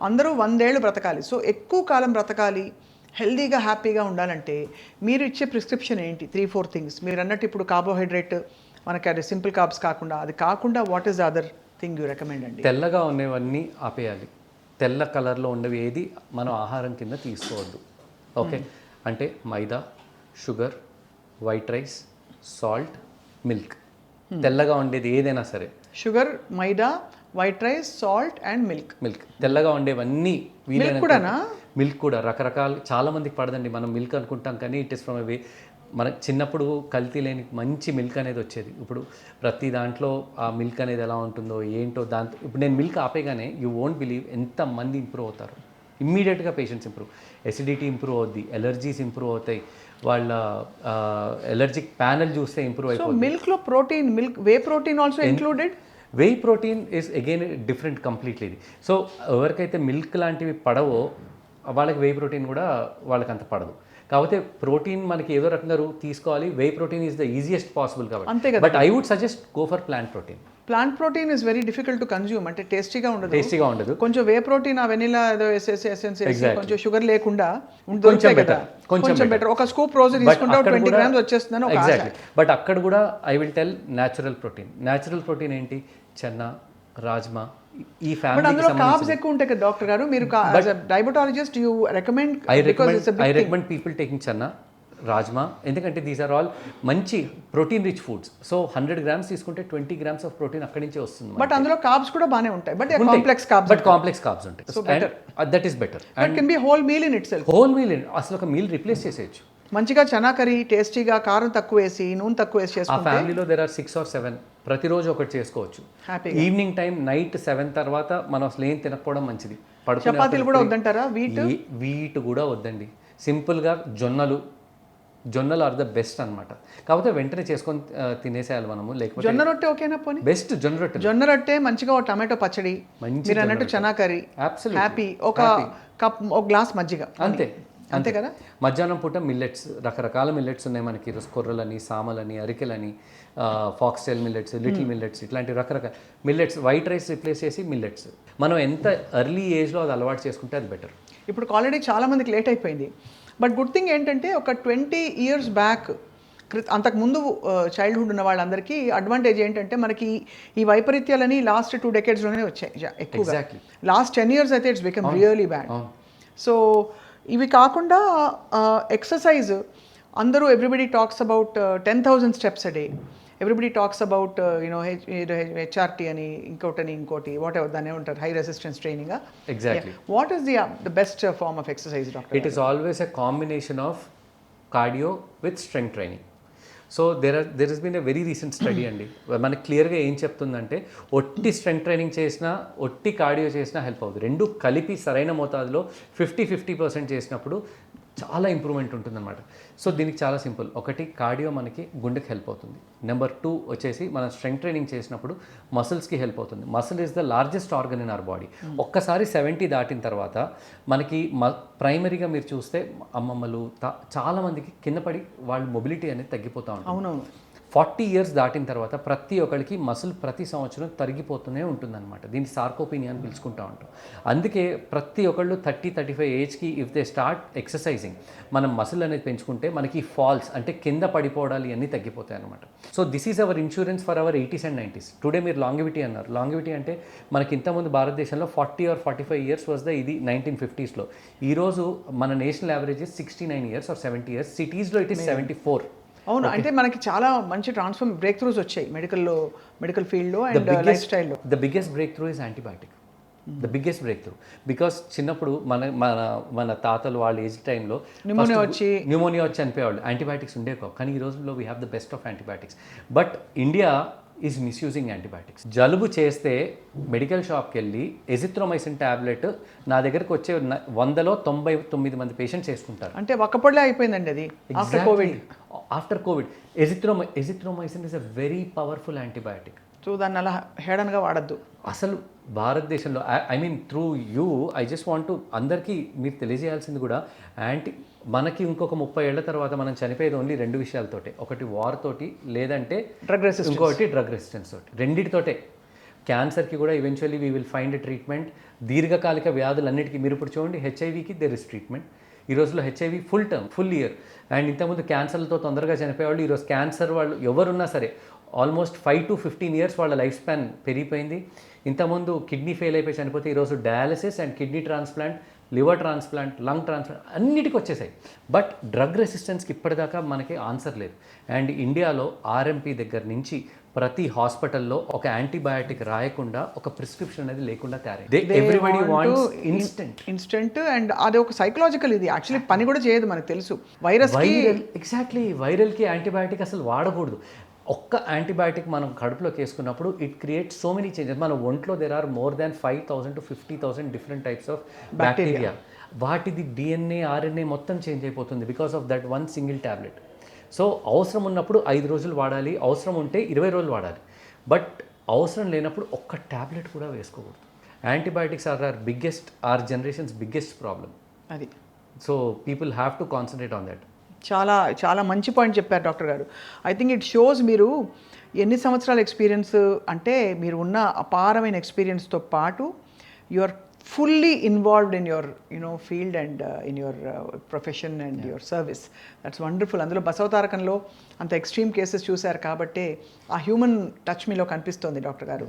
అందరూ 100 ఏళ్ళు బ్రతకాలి. సో ఎక్కువ కాలం బ్రతకాలి, హెల్దీగా హ్యాపీగా ఉండాలంటే మీరు ఇచ్చే ప్రిస్క్రిప్షన్ ఏంటి? 3-4 థింగ్స్ మీరు అన్నట్టు. ఇప్పుడు కార్బోహైడ్రేట్ మనకి అది సింపుల్ కార్బ్స్ కాకుండా, అది కాకుండా what is the other thing you recommend అండి? తెల్లగా ఉండేవన్నీ ఆపేయాలి. తెల్ల కలర్లో ఉండేవి ఏది మనం ఆహారం కింద తీసుకోవద్దు. ఓకే, అంటే maida, sugar, white rice, salt, milk. తెల్లగా ఉండేది ఏదైనా సరే, sugar, maida, white rice, salt and milk. తెల్లగా ఉండేవన్నీ కూడానా? మిల్క్ కూడా రకరకాల, చాలా మందికి పడదండి. మనం మిల్క్ అనుకుంటాం కానీ ఇట్ ఇస్ ఫ్రమ్ అవే. మన చిన్నప్పుడు కల్తీ లేని మంచి మిల్క్ అనేది వచ్చేది. ఇప్పుడు ప్రతి దాంట్లో ఆ మిల్క్ అనేది ఎలా ఉంటుందో ఏంటో దాంతో. ఇప్పుడు నేను మిల్క్ ఆపేగానే యూ వోంట్ బిలీవ్ ఎంతమంది ఇంప్రూవ్ అవుతారు. ఇమ్మీడియట్గా పేషెంట్స్ ఇంప్రూవ్, ఎసిడిటీ ఇంప్రూవ్ అవుద్ది, ఎలర్జీస్ ఇంప్రూవ్ అవుతాయి, వాళ్ళ ఎలర్జిక్ ప్యానల్ చూస్తే ఇంప్రూవ్ అయిపోతుంది. మిల్క్లో protein, whey protein also included. Whey protein is again different completely. ఇది సో ఎవరికైతే మిల్క్ లాంటివి పడవో వాళ్ళకి వే ప్రోటీన్ కూడా వాళ్ళకి అంత పడదు. కాకపోతే ప్రోటీన్ మనకి ఏదో రకంగా తీసుకోవాలి. Whey protein is the easiest possible కాబట్టి. అంతే కదా. But I would suggest go for plant protein. Plant protein is very difficult to consume. అంటే టేస్టీగా ఉండదు. కొంచెం వే ప్రోటీన్, ఆ వెనిలా ఏదో ఎసెన్స్ కొంచెం షుగర్ లేకుండా కొంచెం బెటర్. ఒక స్కూప్ రోజు తీసుకుంటే 20 గ్రామ్స్ వచ్చేస్తుందని. ఎగ్జాక్ట్లీ. బట్ అక్కడ కూడా I will tell natural protein. Natural protein ఏంటి? చెన్నా, రాజ్మా, ఈ ఫ్యామిలీ. అందులో కార్బ్స్ ఎక్కువ ఉంటాయి కదా డాక్టర్ గారు. మీరు diabetologist, you recommend? I recommend people taking Chenna, rajma, ఎందుకంటే దీస్ ఆర్ ఆల్ మంచి protein rich foods. So 100 grams తీసుకుంటే 20 గ్రామ్స్ ఆఫ్ ప్రోటీన్ అక్కడి నుంచే వస్తుంది. బట్ అందులో కార్బ్స్ కూడా బాగానే ఉంటాయి. బట్ కాంప్లెక్స్ కార్బ్స్ ఉంటాయి. That is better. And can be whole meal in itself. Whole meal అసలు ఒక మీల్ రిప్లేస్ చేసేయచ్చు. మంచిగా చనా కర్రీ టేస్టీగా, కారం తక్కువ వేసి, నూనె తక్కువ వేసి చేసుకుంటే. ఆ ఫ్యామిలీలో దేర్ ఆర్ 6 or 7 ప్రతిరోజు ఒకటి చేసుకోవచ్చు. ఈవినింగ్ టైం నైట్ 7 తర్వాత మనం అసలు ఏం తినకపోవడం మంచిది. చపాతీలు కూడా వద్దంటారా? వీట్ కూడా వద్దండి. సింపుల్గా జొన్నలు ఆర్ ద బెస్ట్ అనమాట. కాకపోతే వెంటనే చేసుకొని తినేసేయాలి మనము. లేకపోతే జొన్న రొట్టె ఓకేనా? పోనీ బెస్ట్ జొన్న రొట్టె మంచిగా ఒక టమాటో పచ్చడి, మీరు అన్నట్టు చనా కర్రీ, హ్యాపీ, ఒక గ్లాస్ మజ్జిగ, అంతే కదా. మధ్యాహ్నం పూట మిల్లెట్స్, రకరకాల మిల్లెట్స్ ఉన్నాయి మనకి. ఈరోజు కొర్రలని, సామలని, అరికెలని, ఫాక్స్టైల్ మిల్లెట్స్, లిటిల్ మిల్లెట్స్, ఇట్లాంటి రకరకాల మిల్లెట్స్. వైట్ రైస్ రిప్లేస్ చేసి మిల్లెట్స్. మనం ఎంత ఎర్లీ ఏజ్లో అది అలవాటు చేసుకుంటే అది బెటర్. ఇప్పుడు ఆల్రెడీ చాలా మందికి లేట్ అయిపోయింది. బట్ గుడ్ థింగ్ ఏంటంటే ఒక 20 years బ్యాక్, అంతకుముందు చైల్డ్హుడ్ ఉన్న వాళ్ళందరికీ అడ్వాంటేజ్ ఏంటంటే మనకి ఈ వైపరీత్యాలని లాస్ట్ 2 decadesలోనే వచ్చాయి ఎక్కువగా. లాస్ట్ 10 years అయితే it's become really bad. So ఇవి కాకుండా ఎక్సర్సైజ్, అందరూ everybody talks about 10,000 steps a day. Everybody talks about HRT అని, ఇంకోటి వాట్ ఎవర్ దాన్ని ఏమంటారు, high resistance training. Exactly. What is the best form of exercise doctor? It is always a combination of cardio with strength training. So there has been a very recent study అండి. మనకి క్లియర్గా ఏం చెప్తుందంటే ఒట్టి strength training చేసినా, ఒట్టి cardio చేసినా help అవుతుంది. రెండు కలిపి సరైన మోతాదులో 50% చేసినప్పుడు చాలా ఇంప్రూవ్మెంట్ ఉంటుందన్నమాట. సో దీనికి చాలా సింపుల్. ఒకటి, కార్డియో మనకి గుండెకి హెల్ప్ అవుతుంది. నెంబర్ 2 వచ్చేసి మనం స్ట్రెంగ్త్ ట్రైనింగ్ చేసినప్పుడు మసిల్స్కి హెల్ప్ అవుతుంది. Muscle is the largest organ in our body. ఒక్కసారి 70 దాటిన తర్వాత మనకి ప్రైమరీగా మీరు చూస్తే అమ్మమ్మలు చాలామందికి కింద పడి వాళ్ళ మొబిలిటీ అనేది తగ్గిపోతూ ఉంటుంది. అవునవును. 40 years దాటిన తర్వాత ప్రతి ఒక్కరికి మసిల్ ప్రతి సంవత్సరం తరిగిపోతూనే ఉంటుందన్నమాట. దీన్ని సార్కోపీనియా అని పిలుచుకుంటూ ఉంటాం. అందుకే ప్రతి ఒక్కళ్ళు 30-35 ఏజ్కి ఇఫ్ దే స్టార్ట్ ఎక్సర్సైజింగ్, మనం మసిల్ అనేది పెంచుకుంటే మనకి ఫాల్స్ అంటే కింద పడిపోవడాలు ఇవన్నీ తగ్గిపోతాయి అనమాట. So this is our insurance for hour 80s and 90s. Today మీరు లాంగివిటీ అన్నారు. లాంగివిటీ అంటే మనకి ఇంతకుముందు భారతదేశంలో 40 or 45 years వాజ్ ద ఇది 1950sలో. ఈరోజు మన national average 69 years or 70 years. సిటీస్లో ఇట్ ఈస్ 74. అవును. అంటే మనకి చాలా మంచి బ్రేక్ త్రూస్ వచ్చాయి మెడికల్ ఫీల్డ్లో అండ్ లైఫ్ స్టైల్లో. The biggest break through is antibiotic. The biggest break through. Because చిన్నప్పుడు మన తాతలు వాళ్ళ ఏజ్ టైంలో న్యూమోనియా వచ్చి చనిపోయేవాళ్ళు. యాంటీబయాటిక్స్ ఉండేవి. కానీ ఈ రోజుల్లో we have the best of antibiotics. But India is misusing antibiotics. జలుబు చేస్తే మెడికల్ షాప్కి వెళ్ళి ఎజిత్రోమైసిన్ ట్యాబ్లెట్ నా దగ్గరకు వచ్చే 100లో 99 మంది పేషెంట్స్ వేసుకుంటారు. అంటే ఒక్కపొడిలో అయిపోయిందండి అది. After Covid azithromycin is a very powerful antibiotic. So దాన్ని అలా హేడన్గా వాడద్దు అసలు భారతదేశంలో. I mean through you I just want to అందరికీ మీరు తెలియజేయాల్సింది కూడా, మనకి ఇంకొక 30 ఏళ్ల తర్వాత మనం చనిపోయేది ఓన్లీ 2 విషయాలతోటే. ఒకటి వార్ తోటి, లేదంటే డ్రగ్ రెసిస్టెన్స్. ఇంకొకటి డ్రగ్ రెసిస్టెన్స్ తోటి. రెండిటితోటే. క్యాన్సర్కి కూడా eventually we will find a treatment. దీర్ఘకాలిక వ్యాధులన్నిటికీ మీరు ఇప్పుడు చూడండి, హెచ్ఐవికి దేర్ ఇస్ ట్రీట్మెంట్. ఈ రోజుల్లో HIV full term, full year. And ఇంతకుముందు క్యాన్సర్లతో తొందరగా చనిపోయేవాళ్ళు, ఈరోజు క్యాన్సర్ వాళ్ళు ఎవరున్నా సరే ఆల్మోస్ట్ 5 to 15 years వాళ్ళ లైఫ్ స్పాన్ పెరిగిపోయింది. ఇంతకుముందు కిడ్నీ ఫెయిల్ అయిపోయి చనిపోతే ఈరోజు dialysis and kidney transplant, liver transplant, lung transplant అన్నిటికీ వచ్చేసాయి. బట్ డ్రగ్ రెసిస్టెన్స్కి ఇప్పటిదాకా మనకి ఆన్సర్ లేదు. అండ్ ఇండియాలో ఆర్ఎంపీ దగ్గర నుంచి ప్రతి హాస్పిటల్లో ఒక యాంటీబయాటిక్ రాయకుండా, ఒక ప్రిస్క్రిప్షన్ అనేది లేకుండా తయారైంది. Everybody wants instant. అండ్ అది ఒక సైకలాజికల్, ఇది యాక్చువల్లీ పని కూడా చేయదు, మనకు తెలుసు. వైరస్ ఎగ్జాక్ట్లీ, వైరల్కి యాంటీబయాటిక్ అసలు వాడకూడదు. ఒక్క యాంటీబయాటిక్ మనం కడుపులోకి వేసుకున్నప్పుడు it create so many changes. మన ఒంట్లో there are more than 5,000 to 50,000 different types of bacteria. వాటిది డిఎన్ఏ, ఆర్ఎన్ఏ మొత్తం చేంజ్ అయిపోతుంది because of that one single tablet. So అవసరం ఉన్నప్పుడు 5 రోజులు వాడాలి, అవసరం ఉంటే 20 రోజులు వాడాలి. బట్ అవసరం లేనప్పుడు ఒక్క ట్యాబ్లెట్ కూడా వేసుకోకూడదు. Antibiotics are generations biggest problem. అది. So people have to concentrate on that. చాలా చాలా మంచి పాయింట్ చెప్పారు డాక్టర్ గారు. ఐ థింక్ ఇట్ షోస్ మీరు ఎన్ని సంవత్సరాల ఎక్స్పీరియన్స్ అంటే, మీరు ఉన్న అపారమైన ఎక్స్పీరియన్స్తో పాటు you are fully involved in your field and in your profession and your service. That's wonderful. అందులో బసవతారకంలో అంత ఎక్స్ట్రీమ్ కేసెస్ చూశారు కాబట్టి ఆ హ్యూమన్ టచ్ మీలో కనిపిస్తోంది డాక్టర్ గారు.